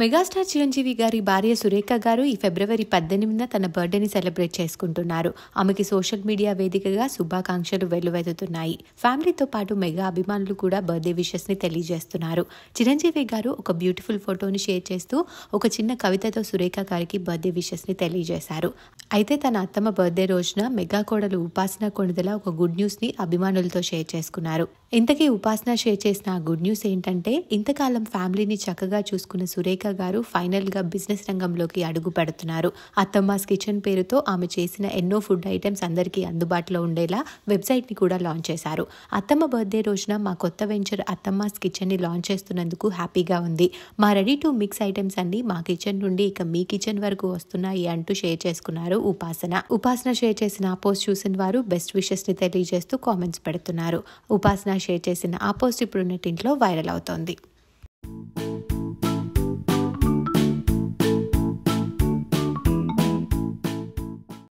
Megastar Chiranjeevi గారి భార్య సురేఖ గారు ఈ ఫిబ్రవరి 18న తన బర్త్డేని సెలబ్రేట్ చేసుకుంటున్నారు. ఆమెకి సోషల్ మీడియా వేదికగా శుభాకాంక్షలు వెల్లువెత్తుతున్నాయి. ఫ్యామిలీతో పాటు మెగా అభిమానులు కూడా బర్త్డే విషెస్ ని తెలియజేస్తున్నారు. చిరంజీవి గారు ఒక బ్యూటిఫుల్ ఫోటోని షేర్ చేస్తూ ఒక చిన్న కవితతో సురేఖ గారికి బర్త్డే విషెస్ ని తెలియజేశారు. అయితే తన అత్తమ్మ బర్త్డే రోజున మెగా కోడలు ఉపాసన కొణిదెల ఒక గుడ్ న్యూస్ ని అభిమానులతో షేర్ చేసుకున్నారు. ఇంతకీ ఉపాసన షేర్ చేసిన ఆ గుడ్ న్యూస్ ఏంటంటే, ఇంతకాలం ఫ్యామిలీని చక్కగా చూసుకున్న సురేఖ గారు ఫైనల్ గా బిజినెస్ రంగంలోకి అడుగు పెడుతున్నారు. అత్తమ్మాస్ కిచెన్ పేరుతో ఆమె చేసిన ఎన్నో ఫుడ్ ఐటమ్స్ అందరికీ అందుబాటులో ఉండేలా వెబ్సైట్ ని కూడా లాంచ్ చేశారు. అత్తమ్మ బర్త్డే రోజున మా కొత్త వెంచర్ అత్తమ్మాస్ కిచెన్ ని లాంచ్ చేస్తున్నందుకు హ్యాపీగా ఉంది. మా రెడీ టు మిక్స్ ఐటమ్స్ అన్ని మా కిచెన్ నుండి ఇక మీ కిచెన్ వరకు వస్తున్నాయి అంటూ షేర్ చేసుకున్నారు ఉపాసన షేర్ చేసిన ఆ పోస్ట్ చూసిన వారు బెస్ట్ విషెస్ ని తెలియజేస్తూ కామెంట్స్ పెడుతున్నారు. ఉపాసన షేర్ చేసిన ఆ పోస్ట్ ఇప్పుడు నెట్టింట్లో వైరల్ అవుతోంది.